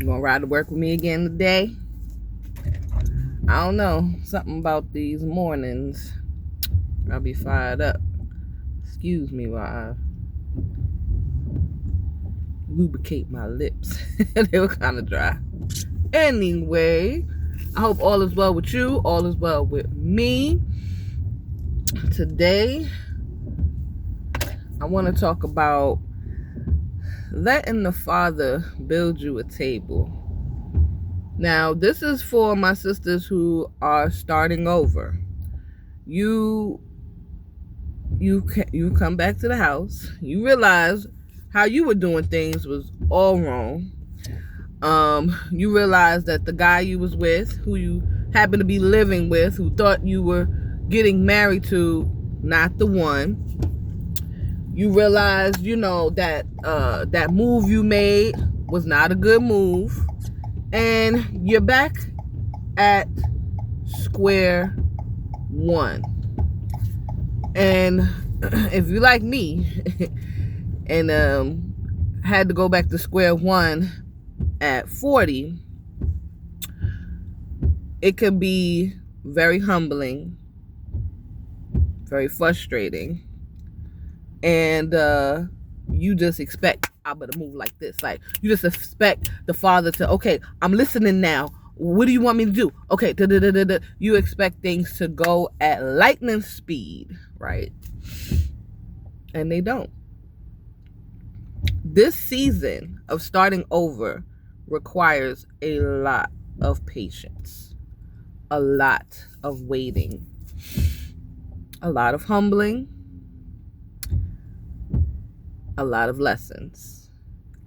You gonna ride to work with me again today? I don't know. Something about these mornings. I'll be fired up. Excuse me while I lubricate my lips. They were kind of dry. Anyway, I hope all is well with you. All is well with me. Today, I want to talk about letting the Father build you a table. Now, this is for my sisters who are starting over. You come back to the house. You realize how you were doing things was all wrong. You realize that the guy you was with, who you happened to be living with, who thought you were getting married to, not the one. You realize, that that move you made was not a good move. And you're back at square one. And if you like me and had to go back to square one at 40, it can be very humbling, very frustrating, and you just expect I better move like this. Like, you just expect the Father to, okay, I'm listening now. What do you want me to do? Okay, you expect things to go at lightning speed, right? And they don't. This season of starting over requires a lot of patience, a lot of waiting, a lot of humbling, a lot of lessons.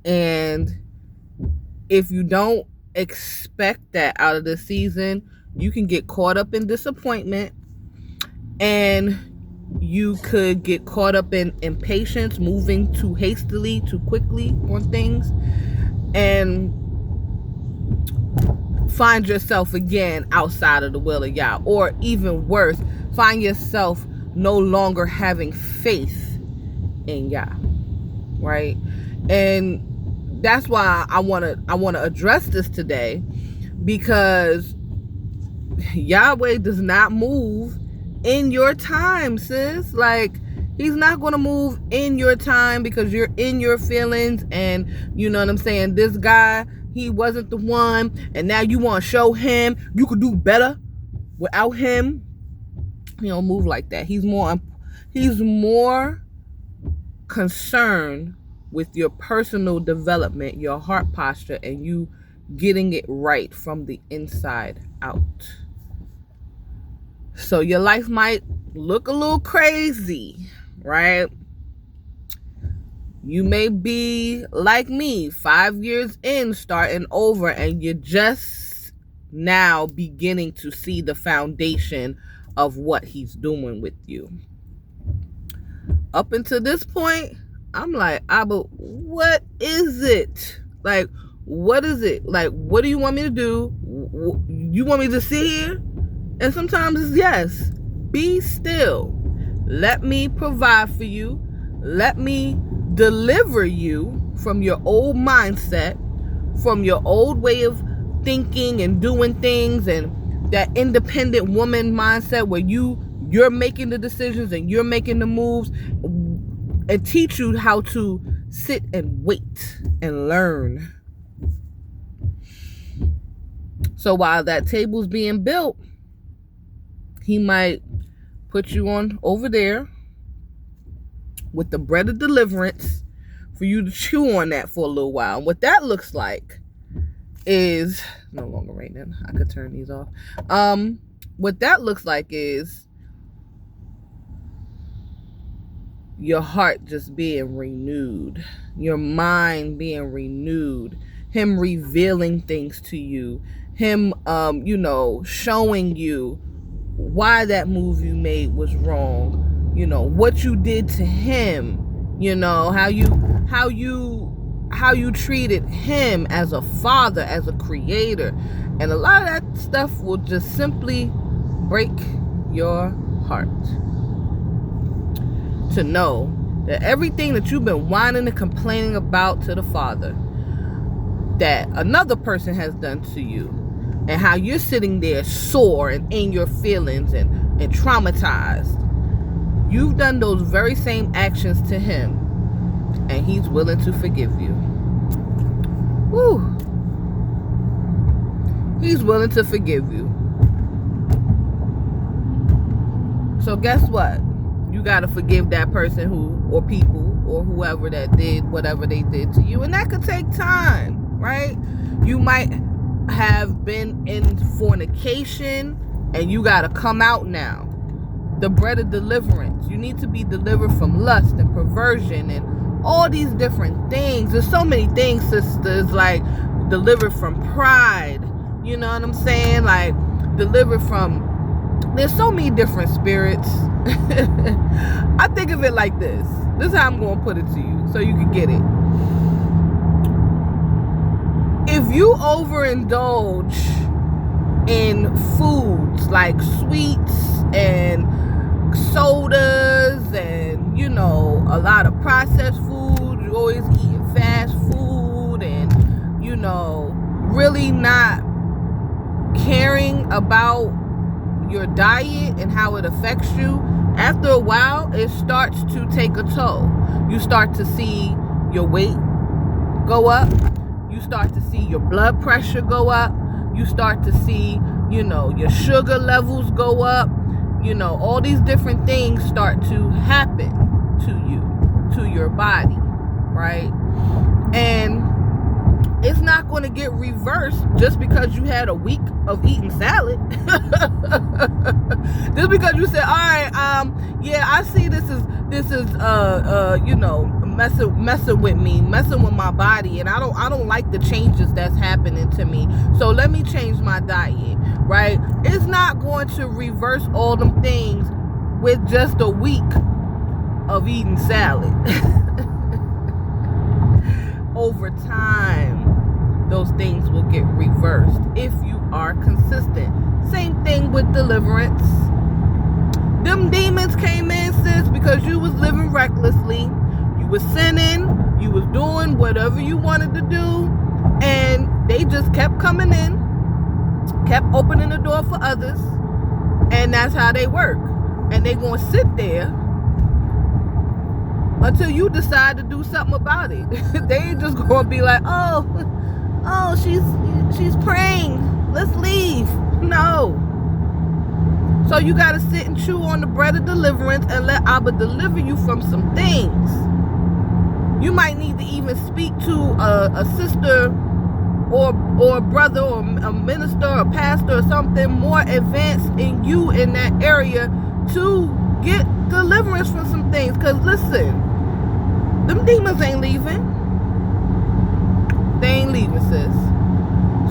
And if you don't expect that out of the season, you can get caught up in disappointment, and you could get caught up in impatience, moving too hastily, too quickly on things, and find yourself again outside of the will of Yah. Or even worse, find yourself no longer having faith in Yah, right? And that's why I want to address this today, because Yahweh does not move in your time, sis. Like, he's not going to move in your time because you're in your feelings, and you know what I'm saying, this guy, he wasn't the one, and now you want to show him you could do better without him. He don't move like that. He's more concerned with your personal development, your heart posture, and you getting it right from the inside out. So your life might look a little crazy, right? You may be like me, 5 years in, starting over, and you're just now beginning to see the foundation of what he's doing with you. Up until this point, I'm like, Abba, what is it? Like, what is it? Like, what do you want me to do? You want me to sit here? And sometimes it's yes. Be still. Let me provide for you. Let me deliver you from your old mindset, from your old way of thinking and doing things, and that independent woman mindset where you're making the decisions and you're making the moves, and teach you how to sit and wait and learn. So while that table's being built, he might put you on over there with the bread of deliverance for you to chew on that for a little while. And what that looks like is no longer raining. I could turn these off. What that looks like is your heart just being renewed, your mind being renewed, him revealing things to you, him showing you why that move you made was wrong, what you did to him, how you treated him as a father, as a creator. And a lot of that stuff will just simply break your heart to know that everything that you've been whining and complaining about to the Father, that another person has done to you, and how you're sitting there sore and in your feelings and traumatized. You've done those very same actions to him, and he's willing to forgive you. Woo. He's willing to forgive you. So guess what? You got to forgive that person or people or whoever that did whatever they did to you. And that could take time, right? You might have been in fornication and you got to come out now. The bread of deliverance. You need to be delivered from lust and perversion and all these different things. There's so many things, sisters, like delivered from pride. You know what I'm saying? Like delivered from, there's so many different spirits. I think of it like this. This is how I'm going to put it to you so you can get it. If you overindulge in foods like sweets and sodas and, you know, a lot of processed food, you're always eating fast food and, you know, really not caring about your diet and how it affects you, after a while it starts to take a toll. You start to see your weight go up. You start to see your blood pressure go up. You start to see, you know, your sugar levels go up. You know, all these different things start to happen to you, to your body, right? And it's not going to get reversed just because you had a week of eating salad. Just because you said, all right, yeah, I see this is you know, messing with me, messing with my body, and I don't like the changes that's happening to me. So let me change my diet, right? It's not going to reverse all them things with just a week of eating salad. Over time, those things will get reversed if you are consistent. Same thing with deliverance. Them demons came in, sis, because you was living recklessly. You was sinning. You was doing whatever you wanted to do. And they just kept coming in, kept opening the door for others. And that's how they work. And they going to sit there until you decide to do something about it. They ain't just going to be like, oh, she's praying. Let's leave. No. So you got to sit and chew on the bread of deliverance and let Abba deliver you from some things. You might need to even speak to a sister or a brother or a minister or a pastor or something more advanced in you in that area to get deliverance from some things. Because listen, them demons ain't leaving. They ain't leaving, sis.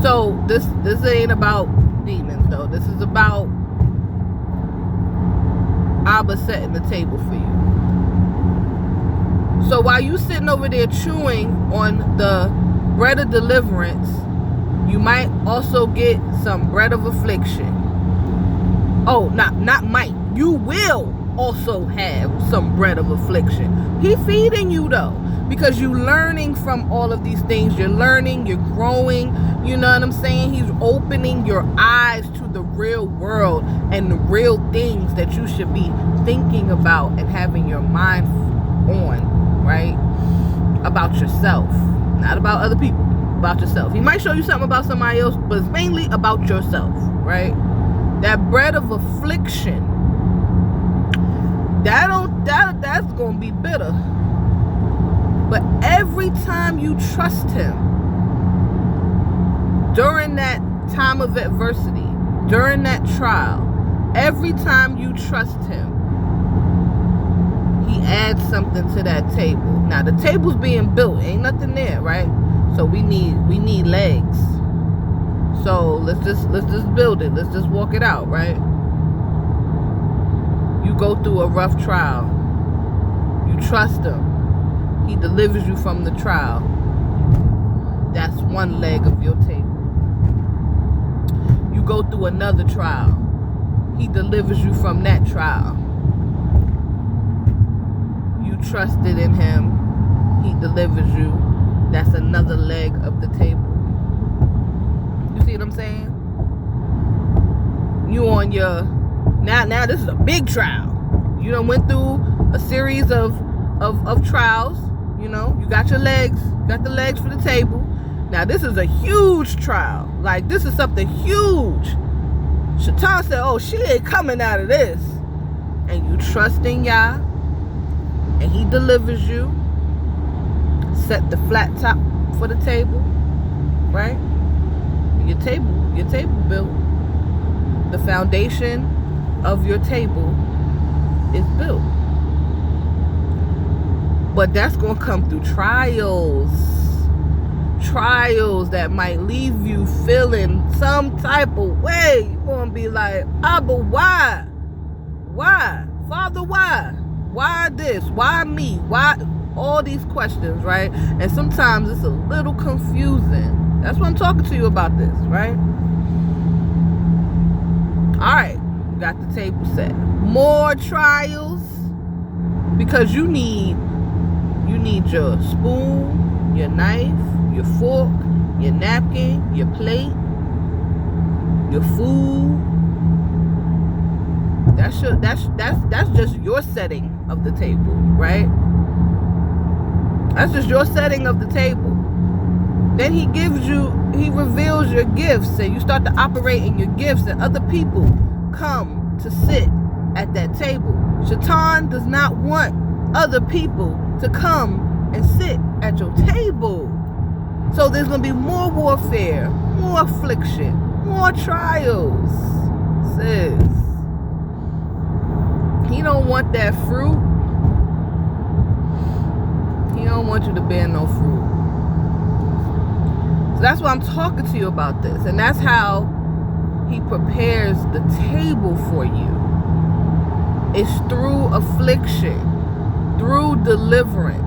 So this ain't about demons, though. This is about Abba setting the table for you. So while you sitting over there chewing on the bread of deliverance, you might also get some bread of affliction. Oh, not might. You will also have some bread of affliction. He feeding you, though, because you're learning from all of these things. You're learning, you're growing. You know what I'm saying? He's opening your eyes to the real world and the real things that you should be thinking about and having your mind on, right? About yourself, not about other people, about yourself. He might show you something about somebody else, but it's mainly about yourself, right? That bread of affliction, that's gonna be bitter. But every time you trust him during that time of adversity, during that trial, every time you trust him, he adds something to that table. Now the table's being built, ain't nothing there, right? So we need legs. So let's just build it. Let's just walk it out, right? You go through a rough trial. You trust him. He delivers you from the trial. That's one leg of your table. You go through another trial. He delivers you from that trial. You trusted in him. He delivers you. That's another leg of the table. on your, now this is a big trial. You done went through a series of trials. You know, you got your legs, got the legs for the table. Now this is a huge trial. Like, this is something huge. Shaitan said, oh, she ain't coming out of this. And you trust in Yah, and he delivers you. Set the flat top for the table, right? Your table built. The foundation of your table is built. But that's going to come through trials. Trials that might leave you feeling some type of way. You're going to be like, but why? Why? Father, why? Why this? Why me? Why? All these questions, right? And sometimes it's a little confusing. That's why I'm talking to you about this, right? All right. Got the table set. More trials. Because you need your spoon, your knife, your fork, your napkin, your plate, your food. That's just your setting of the table, right? That's just your setting of the table. Then he reveals your gifts, and you start to operate in your gifts, and other people come to sit at that table. Shaitan does not want other people to come and sit at your table. So there's going to be more warfare, more affliction, more trials. Sis. He don't want that fruit. He don't want you to bear no fruit. So that's why I'm talking to you about this. And that's how he prepares the table for you. It's through affliction, through deliverance,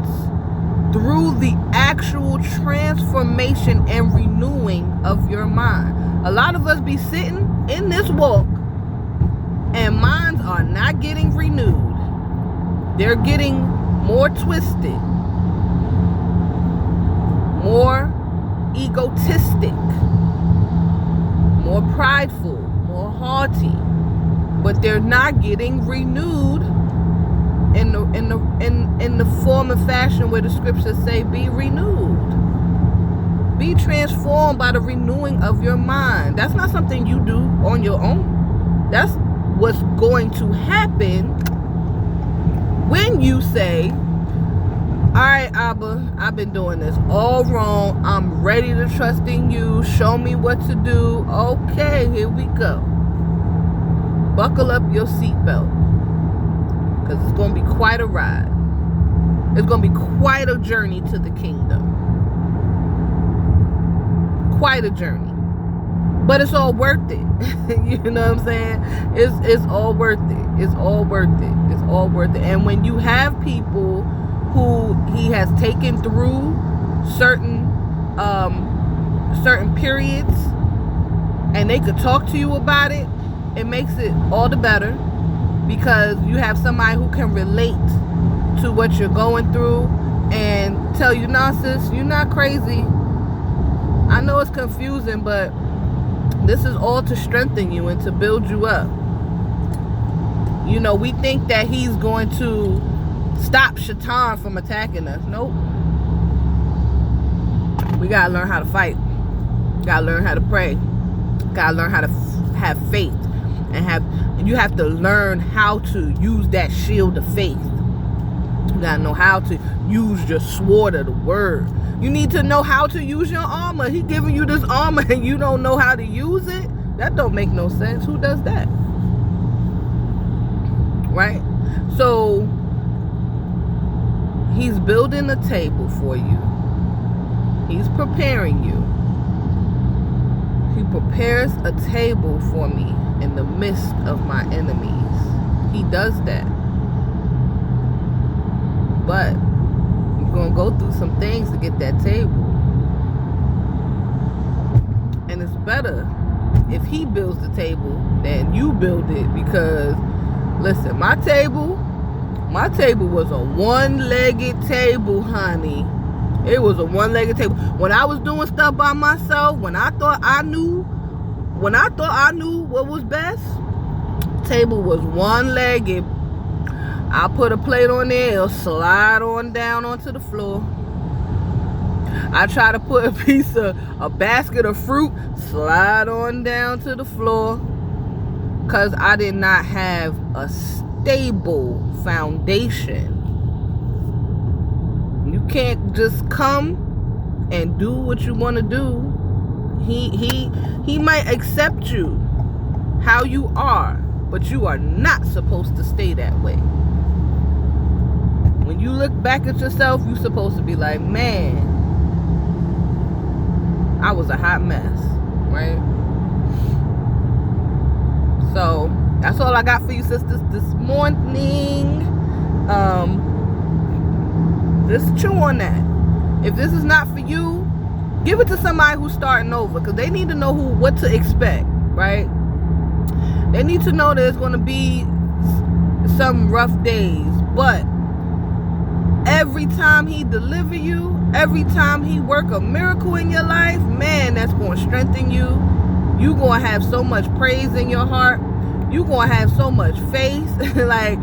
through the actual transformation and renewing of your mind. A lot of us be sitting in this walk and minds are not getting renewed. They're getting more twisted, more egotistic, more prideful, more haughty, but they're not getting renewed in the form and fashion where the scriptures say, be renewed. Be transformed by the renewing of your mind. That's not something you do on your own. That's what's going to happen when you say, all right, Abba, I've been doing this all wrong. I'm ready to trust in you. Show me what to do. Okay, here we go. Buckle up your seatbelt, because it's going to be quite a ride. It's going to be quite a journey to the kingdom. Quite a journey. But it's all worth it. You know what I'm saying? It's all worth it. It's all worth it. It's all worth it. And when you have people who he has taken through certain periods, and they could talk to you about it, it makes it all the better, because you have somebody who can relate to what you're going through and tell you, nah, sis, you're not crazy. I know it's confusing, but this is all to strengthen you and to build you up. You know, we think that he's going to stop Shaitan from attacking us. Nope. We gotta learn how to fight. Gotta learn how to pray. Gotta learn how to have faith, and you have to learn how to use that shield of faith. You gotta know how to use your sword of the word. You need to know how to use your armor. He giving you this armor and you don't know how to use it? That don't make no sense. Who does that? Right? So he's building a table for you. He's preparing you. He prepares a table for me in the midst of my enemies. He does that. But you're going to go through some things to get that table. And it's better if he builds the table than you build it, because, listen, my table was a one-legged table, honey. It was a one-legged table. When I was doing stuff by myself, when I thought I knew what was best, table was one-legged, I'll put a plate on there, it'll slide on down onto the floor. I try to put a basket of fruit, slide on down to the floor, because I did not have a stable foundation. You can't just come and do what you want to do. He might accept you how you are, but you are not supposed to stay that way. When you look back at yourself, you're supposed to be like, man, I was a hot mess, right? So that's all I got for you, sisters, this morning. Just chew on that. If this is not for you, give it to somebody who's starting over, because they need to know what to expect, right? They need to know there's going to be some rough days, but every time he deliver you, every time he work a miracle in your life, man, that's going to strengthen you. You're going to have so much praise in your heart. You're going to have so much faith. Like,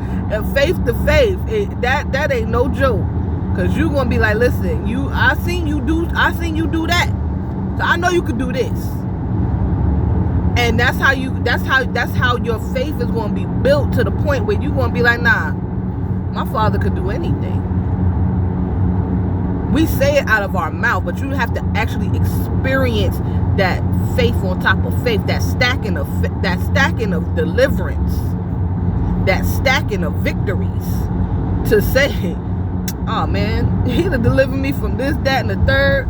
faith to faith. That ain't no joke. Because you're going to be like, listen, I seen you do that. So I know you could do this. And that's how your faith is going to be built, to the point where you're going to be like, nah, my Father could do anything. We say it out of our mouth, but you have to actually experience that faith on top of faith, that stacking of deliverance, that stacking of victories, to say, oh man, he done delivered me from this, that, and the third.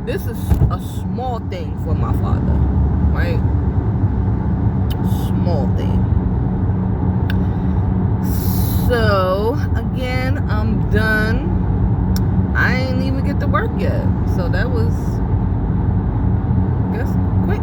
This is a small thing for my Father, right? Small thing. So again, I'm done. I ain't even get to work yet, so that was, I guess, quick.